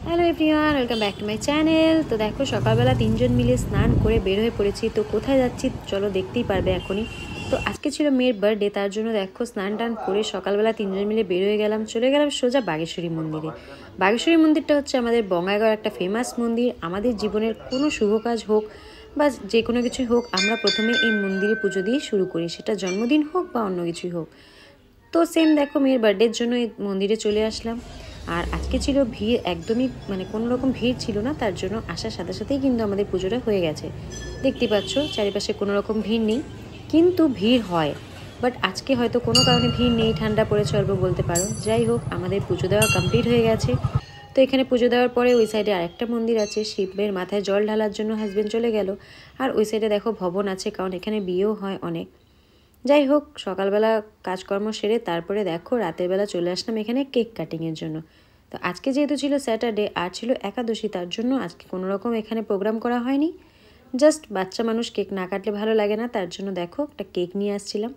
Hello everyone, welcome back to my channel. তো দেখো সকালবেলা তিনজন মিলে স্নান করে বের হয়ে পড়েছি। তো কোথায় যাচ্ছি চলো দেখতেই পারবে এখনই। তো আজকে ছিল মেয়ের বার্থডে, তার জন্য দেখো স্নান টান করে সকালবেলা তিনজন মিলে বের হয়ে গেলাম, চলে গেলাম সোজা বাগেশ্বরী মন্দিরে। বাগেশ্বরী মন্দিরটা হচ্ছে আমাদের বঙ্গাইগাঁওর একটা ফেমাস মন্দির। আমাদের জীবনের কোনো শুভ কাজ হোক বা যে কোনো কিছুই হোক, আমরা প্রথমে এই মন্দিরে পুজো দিয়ে শুরু করি, সেটা জন্মদিন হোক বা অন্য কিছুই হোক। তো সেম দেখো মেয়ের বার্থডের জন্য এই মন্দিরে চলে আসলাম। আর আজকে ছিল ভিড়, একদমই মানে কোনো রকম ভিড় ছিল না, তার জন্য আসার সাথে সাথেই কিন্তু আমাদের পুজোটা হয়ে গেছে। দেখতে পাচ্ছ চারিপাশে কোনো রকম ভিড় নেই, কিন্তু ভিড় হয়। বাট আজকে হয়তো কোনো কারণে ভিড় নেই, ঠান্ডা পড়েছে অল্প বলতে পারো। যাই হোক, আমাদের পুজো দেওয়া কমপ্লিট হয়ে গেছে। তো এখানে পুজো দেওয়ার পরে ওই সাইডে আরেকটা মন্দির আছে, শিবের মাথায় জল ঢালার জন্য হাজবেন্ড চলে গেল। আর ওই সাইডে দেখো ভবন আছে, কারণ এখানে বিয়েও হয় অনেক। যাই হোক, সকালবেলা কাজকর্ম সেরে তারপরে দেখো রাতের বেলা চলে আসলাম এখানে কেক কাটিংয়ের জন্য। তো আজকে যেহেতু ছিল স্যাটারডে আর ছিল একাদশী, তার জন্য আজকে কোনো রকম এখানে প্রোগ্রাম করা হয়নি। জাস্ট বাচ্চা মানুষ কেক না কাটলে ভালো লাগে না, তার জন্য দেখো একটা কেক নিয়ে আসছিলাম।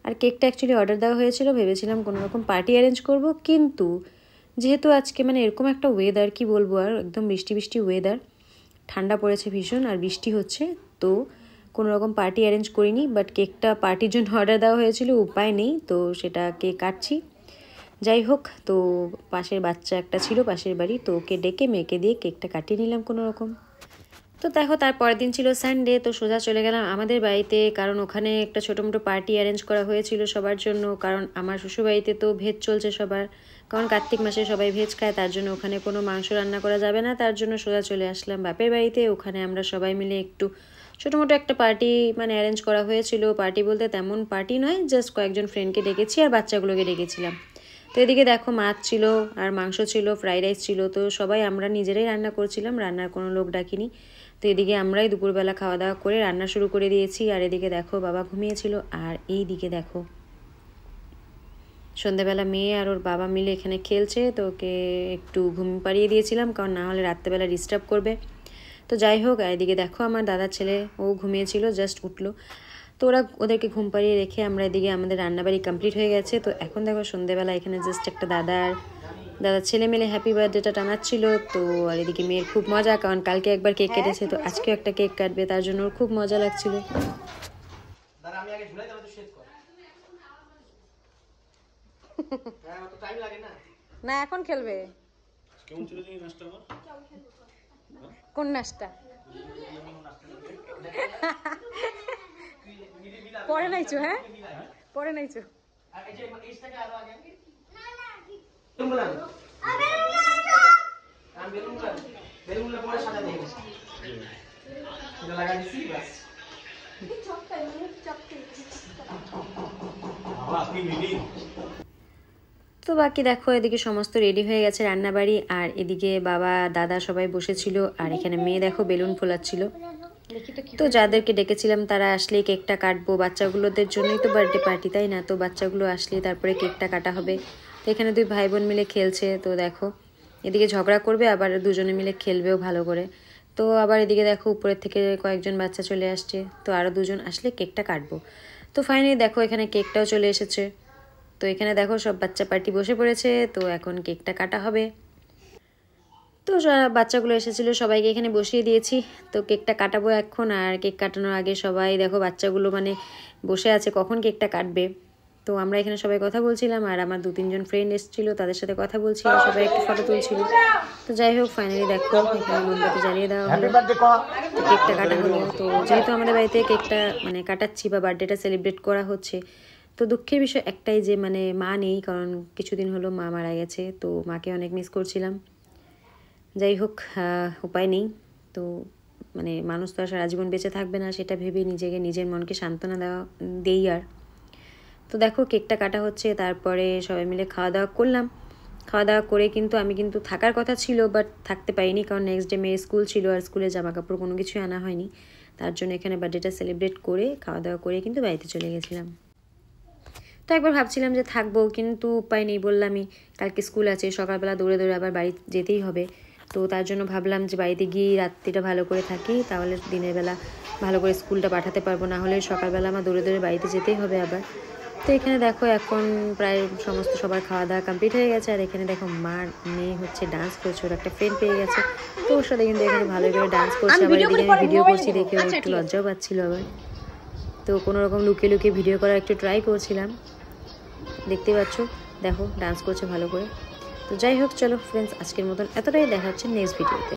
আর কেকটা অ্যাকচুয়ালি অর্ডার দেওয়া হয়েছিল, ভেবেছিলাম কোনো রকম পার্টি অ্যারেঞ্জ করব, কিন্তু যেহেতু আজকে মানে এরকম একটা ওয়েদার, কি বলবো আর, একদম বৃষ্টি বৃষ্টি ওয়েদার, ঠান্ডা পড়েছে ভীষণ আর বৃষ্টি হচ্ছে, তো কোনো রকম পার্টি অ্যারেঞ্জ করিনি। বাট কেকটা পার্টির জন্য অর্ডার দেওয়া হয়েছিল, উপায় নেই, তো সেটা কেক কাটছি। যাই হোক, তো পাশের বাচ্চা একটা ছিল পাশের বাড়ি, তো ওকে ডেকে মেয়েকে দিয়ে কেকটা কাটিয়ে নিলাম কোনো রকম। তো দেখো তার পরের দিন ছিল সানডে, তো সোজা চলে গেলাম আমাদের বাড়িতে, কারণ ওখানে একটা ছোটো মোটো পার্টি অ্যারেঞ্জ করা হয়েছিল সবার জন্য। কারণ আমার শ্বশুরবাড়িতে তো ভেজ চলছে সবার, কারণ কার্তিক মাসে সবাই ভেজ খায়, তার জন্য ওখানে কোনো মাংস রান্না করা যাবে না, তার জন্য সোজা চলে আসলাম বাপের বাড়িতে। ওখানে আমরা সবাই মিলে একটু ছোটো মোটো একটা পার্টি মানে অ্যারেঞ্জ করা হয়েছিল। পার্টি বলতে তেমন পার্টি নয়, জাস্ট কয়েকজন ফ্রেন্ডকে ডেকেছি আর বাচ্চাগুলোকে ডেকেছিলাম। তো এদিকে দেখো মাছ ছিল আর মাংস ছিল, ফ্রাইড রাইস ছিল, তো সবাই আমরা নিজেরাই রান্না করছিলাম, রান্নার কোনো লোক ডাকিনি। তো এদিকে আমরাই দুপুরবেলা খাওয়া দাওয়া করে রান্না শুরু করে দিয়েছি। আর এদিকে দেখো বাবা ঘুমিয়েছিল, আর এই দিকে দেখো সন্ধ্যাবেলা মেয়ে আর ওর বাবা মিলে এখানে খেলছে, তো ওকে একটু ঘুম পাড়িয়ে দিয়েছিলাম, কারণ না হলে রাত্রেবেলা ডিস্টার্ব করবে। তো যাই হোক, এদিকে দেখো আমার দাদার ছেলে, ও ঘুমিয়েছিল, জাস্ট উঠলো। তো ওদেরকে ঘুম পাড়িয়ে রেখে আমরা এদিকে আমাদের রান্নাবাড়ি কমপ্লিট হয়ে গেছে। তো এখন দেখো সন্ধ্যেবেলা এখানে জাস্ট একটা দাদার ছেলে মেলে হ্যাপি বার্থডেটা টানাচ্ছিল। তো আর এদিকে মেয়ের খুব মজা, কারণ কালকে একবার কেক কেটেছে, তো আজকেও একটা কেক কাটবে, তার জন্য ওর খুব মজা লাগছিল। না এখন খেলবে। কোন নাচটা? পরে নাইছো? হ্যাঁ পরে নাইছো। তো বাকি দেখো এদিকে সমস্ত রেডি হয়ে গেছে রান্নাবাড়ি, আর এদিকে বাবা দাদা সবাই বসেছিল, আর এখানে মেয়ে দেখো বেলুন ফোলাচ্ছিল। তো যাদেরকে ডেকেছিলাম তারা আসলেই কেকটা কাটবো, বাচ্চাগুলোদের জন্যই তো বার্থডে পার্টি, তাই না? তো বাচ্চাগুলো আসলেই তারপরে কেকটা কাটা হবে। তো এখানে দুই ভাই বোন মিলে খেলছে, তো দেখো এদিকে ঝগড়া করবে আবার দুজনে মিলে খেলবেও ভালো করে। তো আবার এদিকে দেখো উপরের থেকে কয়েকজন বাচ্চা চলে আসছে, তো আরও দুজন আসলে কেকটা কাটবো। তো ফাইনালি দেখো এখানে কেকটাও চলে এসেছে। তো এখানে দেখো সব বাচ্চা পার্টি বসে পড়েছে, তো এখন কেকটা কাটা হবে। তো বাচ্চাগুলো এসেছিলো, সবাইকে এখানে বসিয়ে দিয়েছি। তো কেকটা কাটাবো এখন, আর কেক কাটানোর আগে সবাই দেখো বাচ্চাগুলো মানে বসে আছে কখন কেকটা কাটবে। তো আমরা এখানে সবাই কথা বলছিলাম, আর আমার 2-3 জন ফ্রেন্ড এসেছিলো, তাদের সাথে কথা বলছিলাম, সবাই একটু ফটো তুলছিল। তো যাই হোক ফাইনালি দেখো এখানে মোমবাতি জ্বালিয়ে দেওয়া হলো, কেকটা কাটা হলো। তো যেহেতু আমাদের বাড়িতে কেকটা মানে কাটাচ্ছি বা বার্থডেটা সেলিব্রেট করা হচ্ছে, তো দুঃখের বিষয় একটাই যে মানে মা নেই, কারণ কিছুদিন হলো মা মারা গেছে, তো মাকে অনেক মিস করছিলাম। যাই হোক উপায় নেই, তো মানে মানুষ তো আর সারা জীবন বেঁচে থাকবে না, সেটা ভেবে নিজেকে নিজের মনকে সান্ত্বনা দেই। আর তো দেখো কেকটা কাটা হচ্ছে, তারপরে সবাই মিলে খাওয়া দাওয়া করলাম। খাওয়া দাওয়া করে কিন্তু আমি কিন্তু থাকার কথা ছিল, বাট থাকতে পারিনি, কারণ নেক্সট ডে মেয়ের স্কুল ছিল, আর স্কুলে জামা কাপড় কোনো কিছুই আনা হয়নি। তার জন্য এখানে বার্থডেটা সেলিব্রেট করে খাওয়া দাওয়া করে কিন্তু বাড়িতে চলে গেছিলাম। তো একবার ভাবছিলাম যে থাকবো, কিন্তু উপায় নেই, বললামই কালকে স্কুল আছে, সকালবেলা দৌড়ে দৌড়ে আবার বাড়ি যেতেই হবে। তো তার জন্য ভাবলাম যে বাড়িতে গিয়ে রাত্রিটা ভালো করে থাকি, তাহলে দিনের বেলা ভালো করে স্কুলটা পাঠাতে পারবো, না হলে সকালবেলা আমার দৌড়ে দৌড়ে বাড়িতে যেতেই হবে আবার। তো এখানে দেখো এখন প্রায় সমস্ত সবার খাওয়া দাওয়া কমপ্লিট হয়ে গেছে। আর এখানে দেখো মার মেয়ে হচ্ছে ডান্স করছে, ওর একটা ফ্রেন্ড পেয়ে গেছে, তো ওর সাথে কিন্তু এখানে ভালো করে ডান্স করছে। আবার এদিকে আমি ভিডিও করছি দেখে ও একটু লজ্জাও পাচ্ছিল আবার, তো কোনো রকম লুকিয়ে লুকিয়ে ভিডিও করার একটু ট্রাই করছিলাম। দেখতে পাচ্ছ দেখো ডান্স করছে ভালো করে। তো যাই হোক, চলো ফ্রেন্ডস, আজকের মতন এতটাই, দেখা হচ্ছে নেক্সট ভিডিওতে।